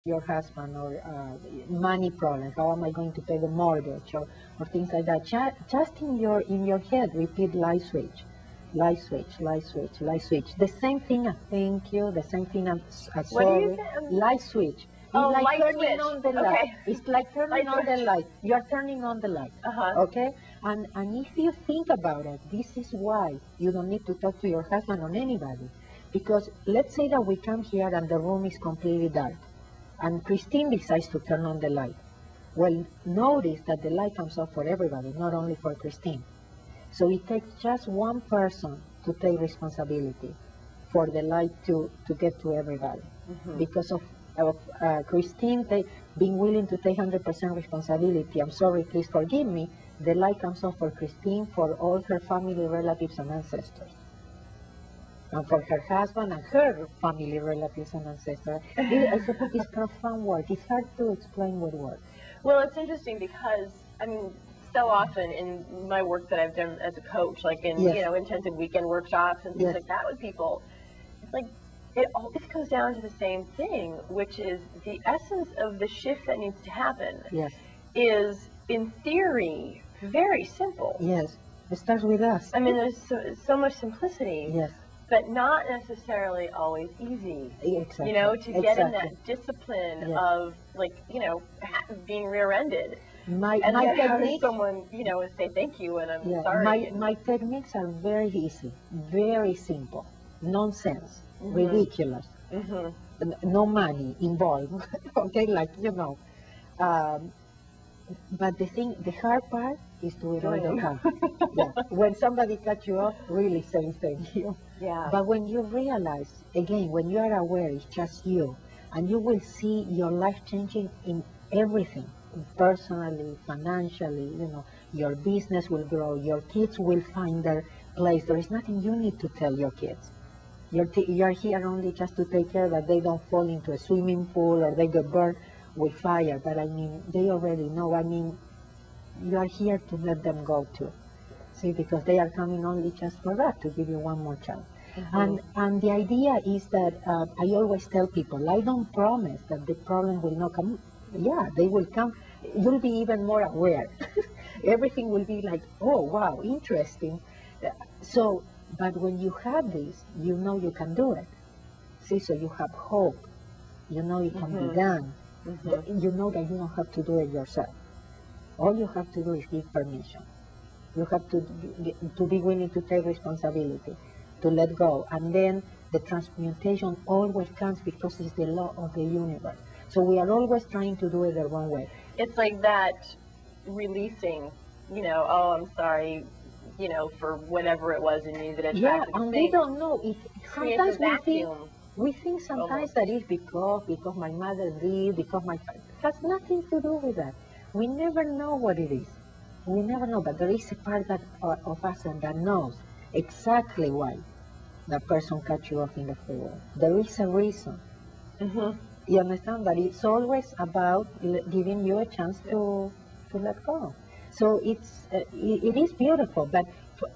your husband, or money problems. How am I going to pay the mortgage, or things like that? Just in your head, repeat light switch, light switch, light switch, light switch. The same thing as thank you. The same thing as What do sorry. you say? Light switch. It's Oh, like light turning switch. on the light. Okay. It's like turning Light on the switch. light. You are turning on the light. Okay? And if you think about it, this is why you don't need to talk to your husband or anybody. Because let's say that we come here and the room is completely dark, and Christine decides to turn on the light. Well, notice that the light comes off for everybody, not only for Christine. So it takes just one person to take responsibility for the light to get to everybody. Because of Christine being willing to take 100% responsibility, I'm sorry, please forgive me, the light comes off for Christine, for all her family, relatives, and ancestors. And for her husband and her family, relatives, and ancestors. It's profound work. It's hard to explain with words. Well, it's interesting because, I mean, so often in my work that I've done as a coach, like in, Yes. you know, intensive weekend workshops and things Yes. like that with people, it's like, it always comes down to the same thing, which is the essence of the shift that needs to happen Yes. is, in theory, very simple. Yes. It starts with us. I mean, there's so much simplicity. Yes. But not necessarily always easy. Exactly. You know, to get in Exactly. that discipline Yes. of, like, you know, being rear-ended. My And yet having techniques, someone, you know, say thank you and I'm yeah, sorry. my techniques are very easy, very simple, nonsense, ridiculous, no money involved. Okay, like, you know. But the hard part is to it all the time. Yeah. When somebody cuts you off, really say thank you. Yeah. But when you realize, again, when you are aware it's just you, and you will see your life changing in everything, personally, financially, you know, your business will grow, your kids will find their place. There is nothing you need to tell your kids. You're here only just to take care that they don't fall into a swimming pool or they get burned with fire. But I mean, they already know. I mean, you are here to let them go too. See, because they are coming only just for that, to give you one more chance. And the idea is that I always tell people, I don't promise that the problem will not come. Yeah, they will come. You'll be even more aware. Everything will be like, oh, wow, interesting. So, but when you have this, you know you can do it. See, so you have hope. You know it can be done. You know that you don't have to do it yourself. All you have to do is give permission. You have to be willing to take responsibility, to let go. And then the transmutation always comes because it's the law of the universe. So we are always trying to do it the wrong way. It's like that releasing, you know, oh, I'm sorry, you know, for whatever it was in you that attracted Yeah, and the we thing. don't know. Creates a Sometimes vacuum. we think sometimes that it's because my mother did, because my father. It has nothing to do with that. We never know what it is. We never know, but there is a part that, of us that knows exactly why that person cut you off in the freeway. There is a reason. You understand? But it's always about giving you a chance to let go. So it is beautiful, but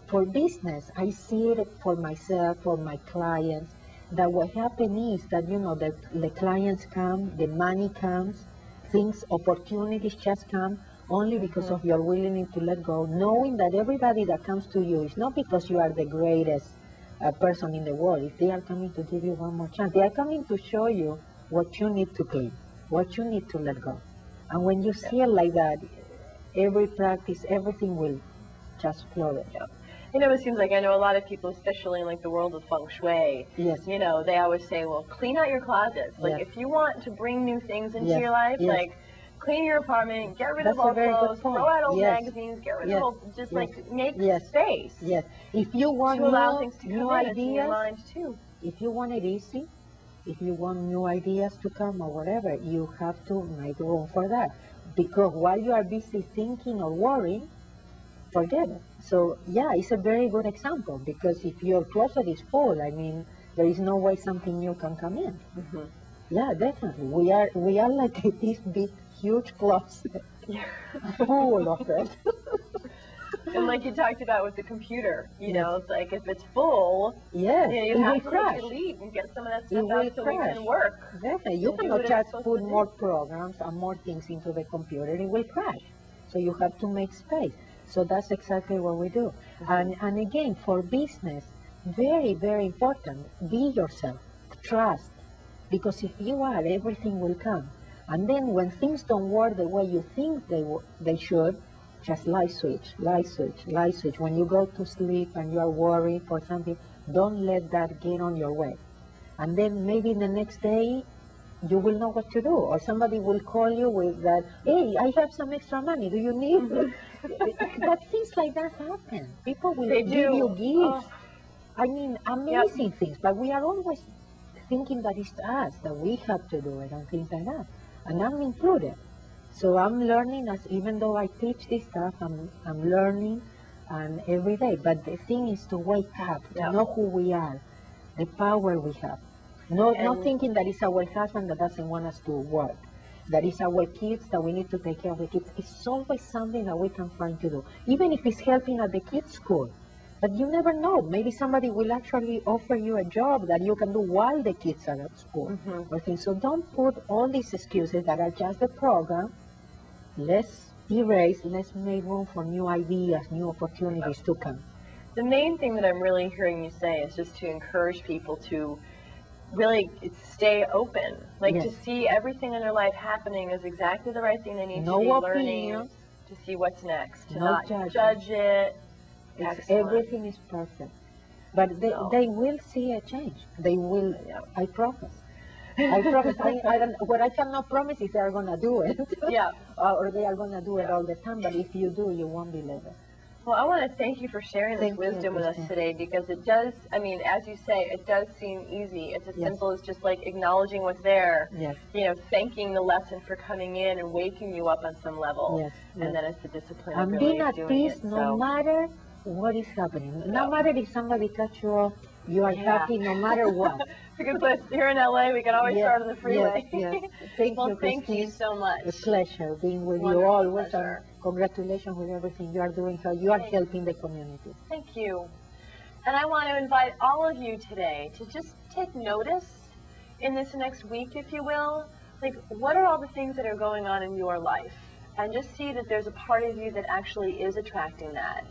for business, I see it for myself, for my clients, that what happens is that, you know, the clients come, the money comes, things, opportunities just come only because of your willingness to let go, knowing that everybody that comes to you is not because you are the greatest person in the world. If they are coming to give you one more chance, they are coming to show you what you need to clean, what you need to let go. And when you see it like that, every practice, everything will just flourish. You know, it seems like I know a lot of people, especially in like the world of feng shui. Yes. You know, they always say, well, clean out your closets. Like, Yes. if you want to bring new things into Yes. your life, Yes. like, clean your apartment, get rid That's of old a very good clothes, point. throw out old Yes. magazines, get rid Yes. of old, just Yes. like make Yes. space. Yes. If you want To allow things to come new in into your ideas, mind too. if you want it easy, if you want new ideas to come or whatever, you have to make room for that. Because while you are busy thinking or worrying, forget it. So yeah, it's a very good example, because if your closet is full, I mean, there is no way something new can come in. Yeah, definitely. We are like this big, huge closet full of it. And like you talked about with the computer, you know, it's like if it's full, yes, you know, you have to like, delete and get some of that stuff out so it can work. Definitely. You cannot just put more programs and more things into the computer, it will crash. So you have to make space. So that's exactly what we do. And again, for business, very, very important, be yourself, trust. Because if you are, everything will come. And then when things don't work the way you think they should, just light switch, light switch, light switch. When you go to sleep and you are worried for something, don't let that get on your way. And then maybe the next day, you will know what to do. Or somebody will call you with that, hey, I have some extra money, do you need it? But things like that happen. People will give you gifts. I mean, amazing things. But we are always thinking that it's us, that we have to do it and things like that. And I'm included. So I'm learning, as even though I teach this stuff, I'm learning and every day. But the thing is to wake up, to know who we are, the power we have. Not thinking that it's our husband that doesn't want us to work, that it's our kids that we need to take care of the kids. It's always something that we can find to do, even if it's helping at the kids' school. But you never know. Maybe somebody will actually offer you a job that you can do while the kids are at school. Or things. So don't put all these excuses that are just the program. Let's erase, let's make room for new ideas, new opportunities to come. The main thing that I'm really hearing you say is just to encourage people to really stay open, like to see everything in their life happening as exactly the right thing they need to be learning, to see what's next, to not judge it. Everything is perfect. But they will see a change. They will, I promise. I promise. What I cannot promise is they are going to do it. Or they are going to do it all the time. But if you do, you won't believe it. Well, I want to thank you for sharing this wisdom with us today, because it does, I mean, as you say, it does seem easy. It's as simple as just like acknowledging what's there, you know, thanking the lesson for coming in and waking you up on some level. And then it's the discipline of really being at peace no matter what is happening. No matter if somebody cuts you off, you are happy no matter what. It's a good place. Here in LA, we can always start on the freeway. Thank you so much. A pleasure being with you always. Congratulations with everything you are doing, how you are helping the community. Thank you. And I want to invite all of you today to just take notice in this next week, if you will. Like, what are all the things that are going on in your life? And just see that there's a part of you that actually is attracting that.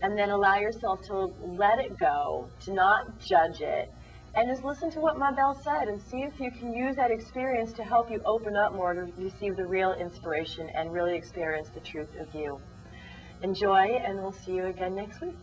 And then allow yourself to let it go, to not judge it, and just listen to what Mabel said and see if you can use that experience to help you open up more to receive the real inspiration and really experience the truth of you. Enjoy, and we'll see you again next week.